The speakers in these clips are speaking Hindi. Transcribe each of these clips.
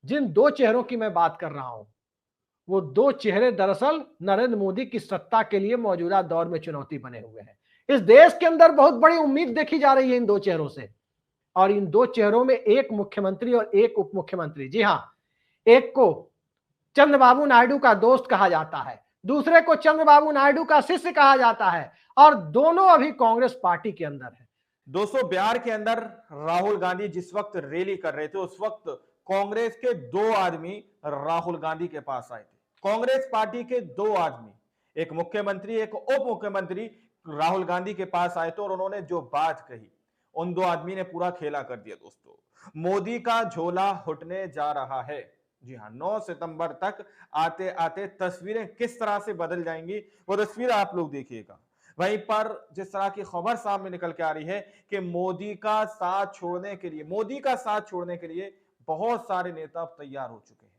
जिन दो चेहरों की मैं बात कर रहा हूं, वो दो चेहरे दरअसल नरेंद्र मोदी की सत्ता के लिए मौजूदा दौर में चुनौती बने हुए हैं। इस देश के अंदर बहुत बड़ी उम्मीद देखी जा रही है इन दो चेहरों से, और इन दो चेहरों में एक मुख्यमंत्री और एक उप मुख्यमंत्री। जी हां, एक को चंद्रबाबू नायडू का दोस्त कहा जाता है, दूसरे को चंद्रबाबू नायडू का शिष्य कहा जाता है, और दोनों अभी कांग्रेस पार्टी के अंदर है। दोस्तों, बिहार के अंदर राहुल गांधी जिस वक्त रैली कर रहे थे, उस वक्त कांग्रेस के दो आदमी राहुल गांधी के पास आए थे। कांग्रेस पार्टी के दो आदमी, एक मुख्यमंत्री एक उप मुख्यमंत्री, राहुल गांधी के पास आए थे और उन्होंने जो बात कही, उन दो आदमी ने पूरा खेला कर दिया। दोस्तों, मोदी का झोला हुटने जा रहा है। जी हां, 9 सितंबर तक आते आते तस्वीरें किस तरह से बदल जाएंगी, वो तस्वीर आप लोग देखिएगा। वहीं पर जिस तरह की खबर सामने निकल के आ रही है कि मोदी का साथ छोड़ने के लिए बहुत सारे नेता अब तैयार हो चुके हैं।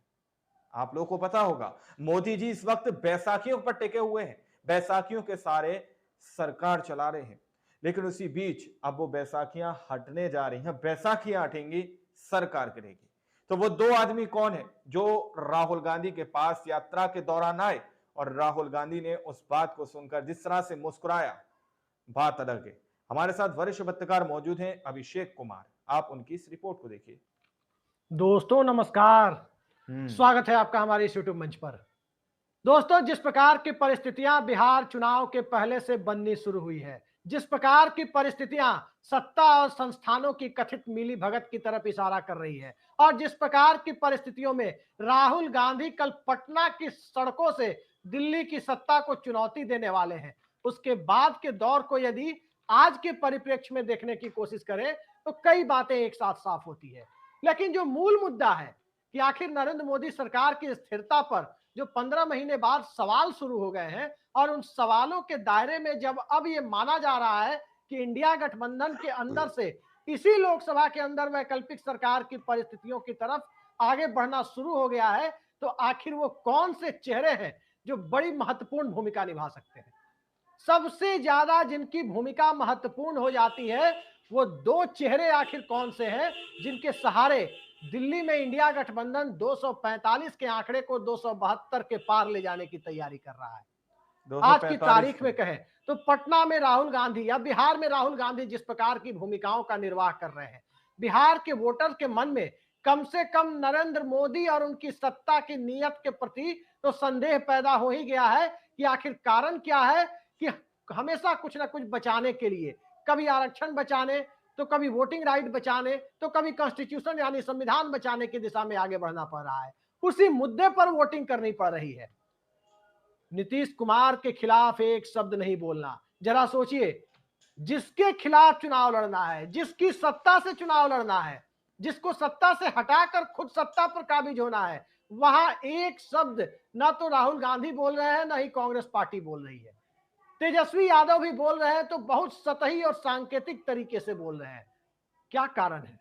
आप लोगों को पता होगा, मोदी जी इस वक्त बैसाखियों पर टिके हुए हैं, बैसाखियों के सारे सरकार चला रहे हैं। लेकिन उसी बीच अब वो बैसाखियां हटने जा रही हैं, बैसाखियां हटेंगी, सरकार गिरेगी। तो वो दो आदमी कौन है जो राहुल गांधी के पास यात्रा के दौरान आए और राहुल गांधी ने उस बात को सुनकर जिस तरह से मुस्कुराया, बात अलग है। हमारे साथ वरिष्ठ पत्रकार मौजूद हैं, अभिषेक कुमार। आप उनकी इस रिपोर्ट को देखिए। दोस्तों नमस्कार, हम्म। स्वागत है आपका हमारे इस यूट्यूब मंच पर। दोस्तों, जिस प्रकार की परिस्थितियां बिहार चुनाव के पहले से बननी शुरू हुई है, जिस प्रकार की परिस्थितियां सत्ता और संस्थानों की कथित मिली भगत की तरफ इशारा कर रही है, और जिस प्रकार की परिस्थितियों में राहुल गांधी कल पटना की सड़कों से दिल्ली की सत्ता को चुनौती देने वाले हैं, उसके बाद के दौर को यदि आज के परिप्रेक्ष्य में देखने की कोशिश करें तो कई बातें एक साथ साफ होती है। लेकिन जो मूल मुद्दा है कि आखिर नरेंद्र मोदी सरकार की स्थिरता पर जो 15 महीने बाद सवाल शुरू हो गए हैं, और उन सवालों के दायरे में जब अब ये माना जा रहा है कि इंडिया गठबंधन के अंदर से इसी लोकसभा के अंदर वैकल्पिक सरकार की परिस्थितियों की तरफ आगे बढ़ना शुरू हो गया है, तो आखिर वो कौन से चेहरे हैं जो बड़ी महत्वपूर्ण भूमिका निभा सकते हैं। सबसे ज्यादा जिनकी भूमिका महत्वपूर्ण हो जाती है, वो दो चेहरे आखिर कौन से हैं जिनके सहारे दिल्ली में इंडिया गठबंधन 245 के आंकड़े को 272 के पार ले जाने की तैयारी कर रहा है। आज की 245 तारीख में में। कहें तो पटना में राहुल गांधी या बिहार में राहुल गांधी जिस प्रकार की भूमिकाओं का निर्वाह कर रहे हैं, बिहार के वोटर के मन में कम से कम नरेंद्र मोदी और उनकी सत्ता की नीयत के प्रति तो संदेह पैदा हो ही गया है कि आखिर कारण क्या है कि हमेशा कुछ ना कुछ बचाने के लिए, कभी आरक्षण बचाने, तो कभी वोटिंग राइट बचाने, तो कभी कॉन्स्टिट्यूशन यानी संविधान बचाने की दिशा में आगे बढ़ना पड़ रहा है। उसी मुद्दे पर वोटिंग करनी पड़ रही है। नीतीश कुमार के खिलाफ एक शब्द नहीं बोलना। जरा सोचिए, जिसके खिलाफ चुनाव लड़ना है, जिसकी सत्ता से चुनाव लड़ना है, जिसको सत्ता से हटाकर खुद सत्ता पर काबिज होना है, वहां एक शब्द ना तो राहुल गांधी बोल रहे हैं, ना ही कांग्रेस पार्टी बोल रही है। तेजस्वी यादव भी बोल रहे हैं तो बहुत सतही और सांकेतिक तरीके से बोल रहे हैं। क्या कारण है?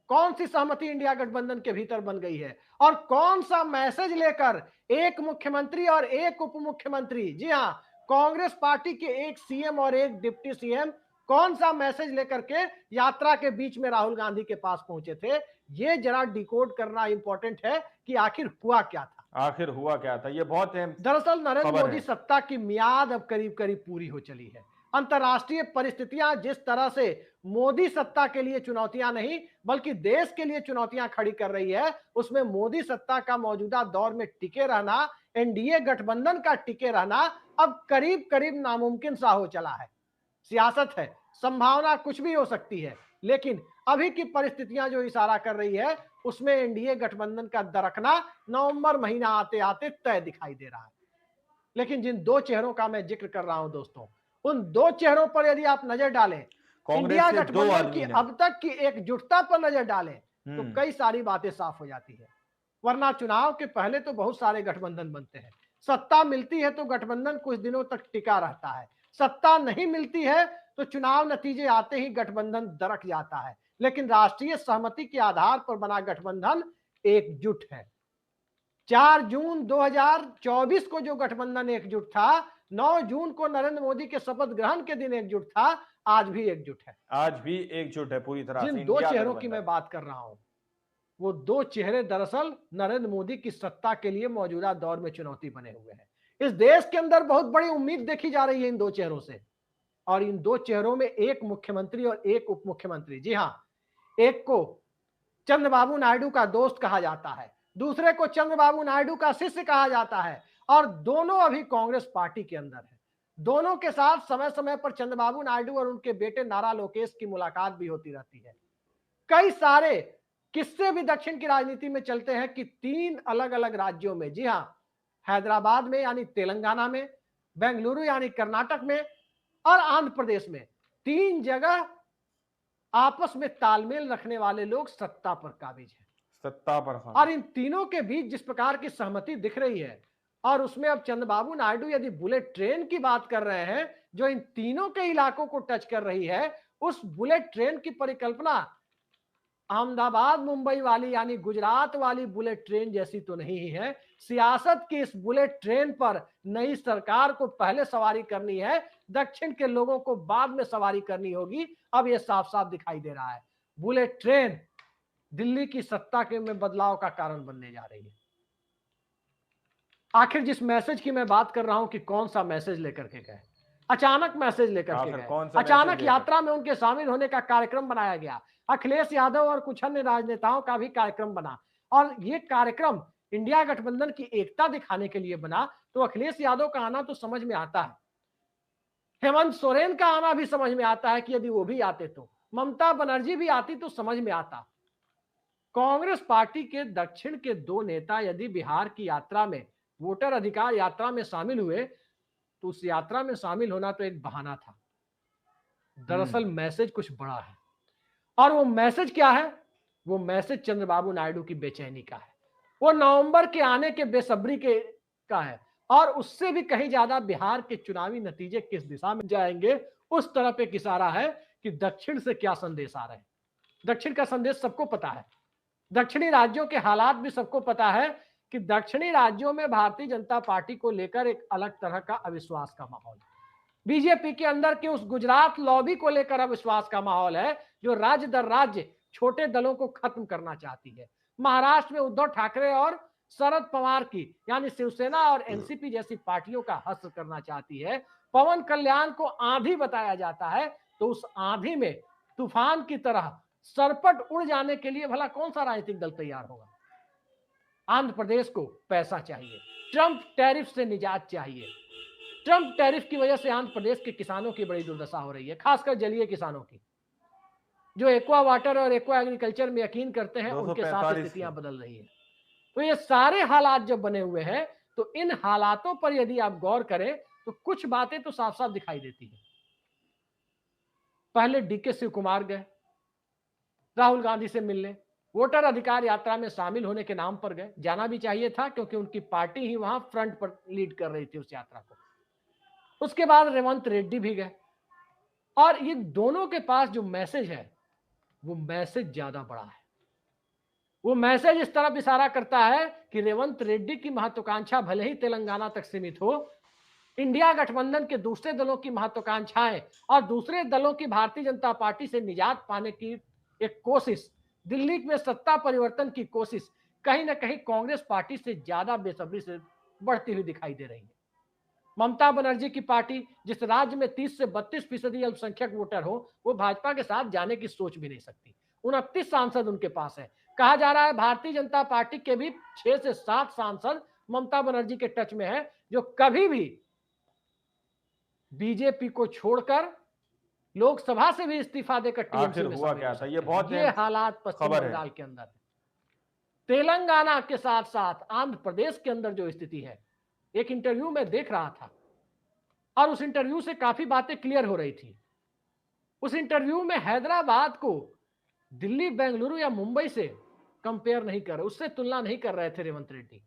कौन सी सहमति इंडिया गठबंधन के भीतर बन गई है, और कौन सा मैसेज लेकर एक मुख्यमंत्री और एक उप मुख्यमंत्री, जी हां, कांग्रेस पार्टी के एक सीएम और एक डिप्टी सीएम, कौन सा मैसेज लेकर के यात्रा के बीच में राहुल गांधी के पास पहुंचे थे, ये जरा डिकोड करना इंपॉर्टेंट है कि आखिर हुआ क्या था। आखिर हुआ क्या था, ये बहुत अहम दरअसल नरेंद्र खबर मोदी है। सत्ता की मियाद अब करीब करीब पूरी हो चली है। अंतर्राष्ट्रीय परिस्थितियां जिस तरह से मोदी सत्ता के लिए चुनौतियां नहीं बल्कि देश के लिए चुनौतियां खड़ी कर रही है, उसमें मोदी सत्ता का मौजूदा दौर में टिके रहना, एनडीए गठबंधन का टिके रहना अब करीब करीब नामुमकिन सा हो चला है। सियासत है, संभावना कुछ भी हो सकती है, लेकिन अभी की परिस्थितियां जो इशारा कर रही है उसमें एनडीए गठबंधन का दरकना नवंबर महीना आते आते तय दिखाई दे रहा है। लेकिन जिन दो चेहरों का मैं जिक्र कर रहा हूं दोस्तों, उन दो चेहरों पर यदि आप नजर डालें, कांग्रेस इंडिया के दो गठबंधन की आदमी ने। अब तक की एकजुटता पर नजर डालें, तो हम्म। कई सारी बातें साफ हो जाती है। वरना चुनाव के पहले तो बहुत सारे गठबंधन बनते हैं, सत्ता मिलती है तो गठबंधन कुछ दिनों तक टिका रहता है, सत्ता नहीं मिलती है तो चुनाव नतीजे आते ही गठबंधन दरक जाता है। लेकिन राष्ट्रीय सहमति के आधार पर बना गठबंधन एकजुट है। 4 जून 2024 को जो गठबंधन एकजुट था, 9 जून को नरेंद्र मोदी के शपथ ग्रहण के दिन एकजुट था, आज भी एकजुट है। आज भी एकजुट है पूरी तरह जिन से दो इंडिया चेहरों की गठबंधन। मैं बात कर रहा हूं, वो दो चेहरे दरअसल नरेंद्र मोदी की सत्ता के लिए मौजूदा दौर में चुनौती बने हुए हैं। इस देश के अंदर बहुत बड़ी उम्मीद देखी जा रही है इन दो चेहरों से, और इन दो चेहरों में एक मुख्यमंत्री और एक उप मुख्यमंत्री। जी हां, एक को चंद्रबाबू नायडू का दोस्त कहा जाता है, दूसरे को चंद्रबाबू नायडू का शिष्य कहा जाता है, और दोनों अभी कांग्रेस पार्टी के अंदर है। दोनों के साथ समय समय पर चंद्रबाबू नायडू और उनके बेटे नारा लोकेश की मुलाकात भी होती रहती है। कई सारे किस्से भी दक्षिण की राजनीति में चलते हैं कि तीन अलग अलग राज्यों में, जी हां, हैदराबाद में यानी तेलंगाना में, बेंगलुरु यानी कर्नाटक में, और आंध्र प्रदेश में, तीन जगह आपस में तालमेल रखने वाले लोग सत्ता पर काबिज हैं। सत्ता पर और इन तीनों के बीच जिस प्रकार की सहमति दिख रही है, और उसमें अब चंद्रबाबू नायडू यदि बुलेट ट्रेन की बात कर रहे हैं जो इन तीनों के इलाकों को टच कर रही है, उस बुलेट ट्रेन की परिकल्पना अहमदाबाद मुंबई वाली यानी गुजरात वाली बुलेट ट्रेन जैसी तो नहीं ही है। सियासत की इस बुलेट ट्रेन पर नई सरकार को पहले सवारी करनी है, दक्षिण के लोगों को बाद में सवारी करनी होगी। अब यह साफ साफ दिखाई दे रहा है, बुलेट ट्रेन दिल्ली की सत्ता के में बदलाव का कारण बनने जा रही है। आखिर जिस मैसेज की मैं बात कर रहा हूं कि कौन सा मैसेज लेकर के गए, अचानक मैसेज लेकर के गए, अचानक यात्रा में उनके शामिल होने का कार्यक्रम बनाया गया। अखिलेश यादव और कुछ अन्य राजनेताओं का भी कार्यक्रम बना, और यह कार्यक्रम इंडिया गठबंधन की एकता दिखाने के लिए बना। तो अखिलेश यादव का आना तो समझ में आता है, हेमंत सोरेन का आना भी समझ में आता है कि यदि वो भी आते तो, ममता बनर्जी भी आती तो समझ में आता। कांग्रेस पार्टी के दक्षिण के दो नेता यदि बिहार की यात्रा में, वोटर अधिकार यात्रा में शामिल हुए, तो उस यात्रा में शामिल होना तो एक बहाना था। दरअसल मैसेज कुछ बड़ा है, और वो मैसेज क्या है? वो मैसेज चंद्रबाबू नायडू की बेचैनी का है, वो नवंबर के आने के बेसब्री के का है, और उससे भी कहीं ज्यादा बिहार के चुनावी नतीजे किस दिशा में जाएंगे उस तरफ एक इशारा है कि दक्षिण से क्या संदेश आ रहे हैं। दक्षिण का संदेश सबको पता है, दक्षिणी राज्यों के हालात भी सबको पता है कि दक्षिणी राज्यों में भारतीय जनता पार्टी को लेकर एक अलग तरह का अविश्वास का माहौल है। बीजेपी के अंदर के उस गुजरात लॉबी को लेकर अविश्वास का माहौल है, जो राज्य दर राज्य छोटे दलों को खत्म करना चाहती है। महाराष्ट्र में उद्धव ठाकरे और शरद पवार की यानी शिवसेना और एनसीपी जैसी पार्टियों का हस्र करना चाहती है। पवन कल्याण को आंधी बताया जाता है, तो उस आंधी में तूफान की तरह सरपट उड़ जाने के लिए भला कौन सा राजनीतिक दल तैयार होगा? आंध्र प्रदेश को पैसा चाहिए, ट्रंप टैरिफ से निजात चाहिए। ट्रंप टैरिफ की वजह से आंध्र प्रदेश के किसानों की बड़ी दुर्दशा हो रही है, खासकर जलीय किसानों की, जो एक्वा वाटर और एक्वा एग्रीकल्चर में यकीन करते हैं, उनके साथ स्थितियां बदल रही है। तो ये सारे हालात जब बने हुए हैं, तो इन हालातों पर यदि आप गौर करें तो कुछ बातें तो साफ साफ दिखाई देती है। पहले डीके शिव कुमार गए राहुल गांधी से मिलने, वोटर अधिकार यात्रा में शामिल होने के नाम पर गए, जाना भी चाहिए था क्योंकि उनकी पार्टी ही वहां फ्रंट पर लीड कर रही थी उस यात्रा को। उसके बाद रेवंत रेड्डी भी गए, और ये दोनों के पास जो मैसेज है वो मैसेज ज्यादा बड़ा है। वो मैसेज इस तरफ इशारा करता है कि रेवंत रेड्डी की महत्वाकांक्षा भले ही तेलंगाना तक सीमित हो, इंडिया गठबंधन के दूसरे दलों की महत्वाकांक्षाएं और दूसरे दलों की भारतीय जनता पार्टी से निजात पाने की एक कोशिश, दिल्ली में सत्ता परिवर्तन की कोशिश कहीं ना कहीं कांग्रेस पार्टी से ज्यादा बेसब्री से बढ़ती हुई दिखाई दे रही है। ममता बनर्जी की पार्टी जिस राज्य में 30 से 32% अल्पसंख्यक वोटर हो, वो भाजपा के साथ जाने की सोच भी नहीं सकती। 29 सांसद उनके पास है। कहा जा रहा है भारतीय जनता पार्टी के भी 6 से 7 सांसद ममता बनर्जी के टच में है, जो कभी भी बीजेपी को छोड़कर लोकसभा से भी इस्तीफा देकर टीएमसी में हुआ क्या था? ये हालात पश्चिम बंगाल के अंदर है। तेलंगाना के साथ साथ आंध्र प्रदेश के अंदर जो स्थिति है, एक इंटरव्यू में देख रहा था और उस इंटरव्यू से काफी बातें क्लियर हो रही थी। उस इंटरव्यू में हैदराबाद को दिल्ली, बेंगलुरु या मुंबई से कंपेयर नहीं कर रहे, उससे तुलना नहीं कर रहे थे रेवंत रेड्डी।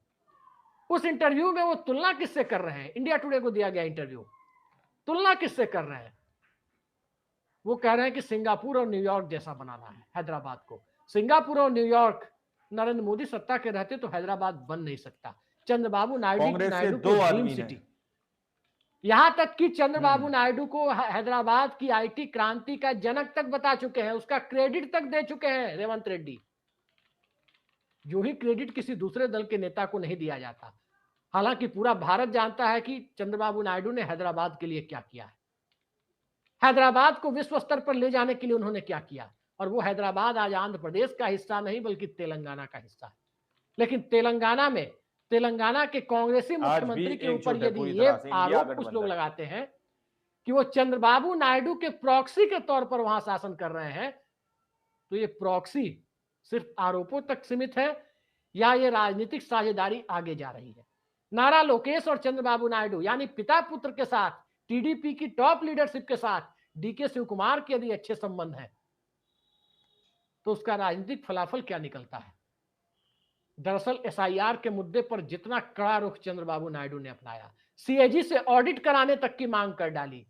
उस इंटरव्यू में वो तुलना किससे कर रहे हैं? इंडिया टुडे को दिया गया इंटरव्यू, तुलना किससे कर रहे हैं? वो कह रहे हैं कि सिंगापुर और न्यूयॉर्क जैसा बनाना है हैदराबाद को। सिंगापुर और न्यूयॉर्क नरेंद्र मोदी सत्ता के रहते तो हैदराबाद बन नहीं सकता। चंद्रबाबू नायडू को ड्रीम सिटी, यहां तक कि चंद्रबाबू नायडू को हैदराबाद की आईटी क्रांति का जनक तक बता चुके हैं, उसका क्रेडिट तक दे चुके हैं रेवंत रेड्डी। जो ही क्रेडिट किसी दूसरे दल के नेता को नहीं दिया जाता। हालांकि पूरा भारत जानता है कि चंद्रबाबू नायडू ने हैदराबाद के लिए क्या किया है, हैदराबाद को विश्व स्तर पर ले जाने के लिए उन्होंने क्या किया। और वो हैदराबाद आज आंध्र प्रदेश का हिस्सा नहीं बल्कि तेलंगाना का हिस्सा है। लेकिन तेलंगाना के कांग्रेसी आज भी मुख्यमंत्री के ऊपर एकजुट है यदि पूरी ये तरह से इंडिया आरोप कुछ लोग गठबंधन। लगाते हैं कि वो चंद्रबाबू नायडू के प्रॉक्सी के तौर पर वहां शासन कर रहे हैं, तो ये प्रॉक्सी सिर्फ आरोपों तक सीमित है या ये राजनीतिक साझेदारी आगे जा रही है। नारा लोकेश और चंद्रबाबू नायडू यानी पिता पुत्र के साथ टीडीपी की टॉप लीडरशिप के साथ डीके शिव कुमार के यदि अच्छे संबंध हैं तो उसका राजनीतिक फलाफल क्या निकलता है। दरअसल एसआईआर के मुद्दे पर जितना कड़ा रुख चंद्रबाबू नायडू ने अपनाया, सीएजी से ऑडिट कराने तक की मांग कर डाली,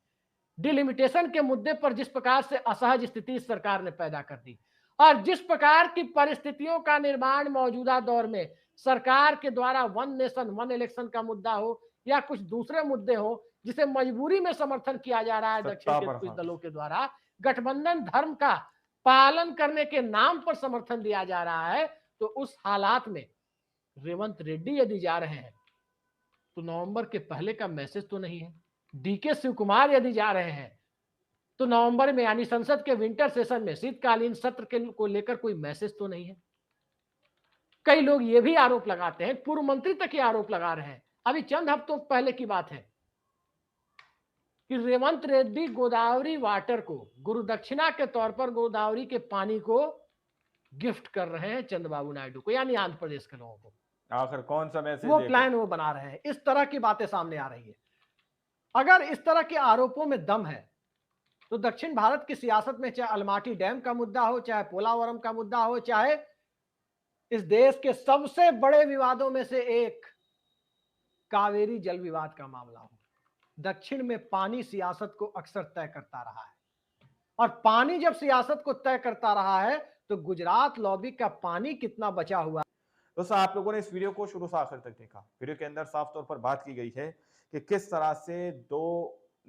डिलिमिटेशन के मुद्दे पर जिस प्रकार से असहज स्थिति इस सरकार ने पैदा कर दी और जिस प्रकार की परिस्थितियों का निर्माण मौजूदा दौर में सरकार के द्वारा वन नेशन वन इलेक्शन का मुद्दा हो या कुछ दूसरे मुद्दे हो जिसे मजबूरी में समर्थन किया जा रहा है दक्षिण सत्ता के पर कुछ हाँ। दलों के द्वारा, गठबंधन धर्म का पालन करने के नाम पर समर्थन दिया जा रहा है, तो उस हालात में रेवंत रेड्डी यदि जा रहे हैं तो नवंबर के पहले का मैसेज तो नहीं है। डीके शिव कुमार यदि जा रहे हैं तो नवंबर में यानी संसद के विंटर सेशन में शीतकालीन सत्र के को लेकर कोई मैसेज तो नहीं है। कई लोग ये भी आरोप लगाते हैं, पूर्व मंत्री तक ये आरोप लगा रहे हैं, अभी चंद हफ्तों पहले की बात है कि रेवंत रेड्डी गोदावरी वाटर को गुरु दक्षिणा के तौर पर गोदावरी के पानी को गिफ्ट कर रहे हैं चंद्रबाबू नायडू को यानी आंध्र प्रदेश के लोगों को। आखिर कौन सा मैसेज वो देकर? प्लान वो बना रहे हैं, इस तरह की बातें सामने आ रही है। अगर इस तरह के आरोपों में दम है तो दक्षिण भारत की सियासत में चाहे अलमाटी डैम का मुद्दा हो, चाहे पोलावरम का मुद्दा हो, चाहे इस देश के सबसे बड़े विवादों में से एक कावेरी जल विवाद का मामला हो, दक्षिण में पानी सियासत को अक्सर तय करता रहा है। और पानी जब सियासत को तय करता रहा है तो गुजरात लॉबी का पानी कितना बचा हुआ। दोस्तों आप लोगों ने इस वीडियो को शुरू से आखिर तक देखा। वीडियो के अंदर साफ तौर पर बात की गई है कि किस तरह से दो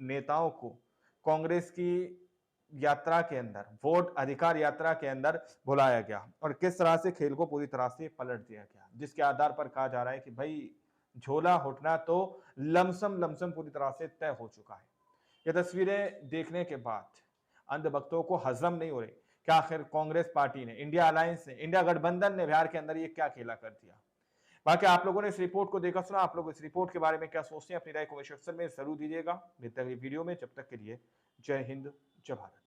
नेताओं को कांग्रेस की यात्रा के अंदर, वोट अधिकार यात्रा के अंदर बुलाया गया और किस तरह से खेल को पूरी तरह से पलट दिया गया, जिसके आधार पर कहा जा रहा है कि भाई झोला उठना तो लमसम पूरी तरह से तय हो चुका है। ये तस्वीरें देखने के बाद अंधभक्तों को हजम नहीं हो रही कि आखिर कांग्रेस पार्टी ने, इंडिया अलायंस ने, इंडिया गठबंधन ने बिहार के अंदर ये क्या खेला कर दिया। बाकी आप लोगों ने इस रिपोर्ट को देखा सुना, आप लोग इस रिपोर्ट के बारे में क्या सोचते हैं, अपनी राय कमेंट सेक्शन में जरूर दीजिएगा। मिलते हैं अगली वीडियो में, जब तक के लिए जय हिंद जय भारत।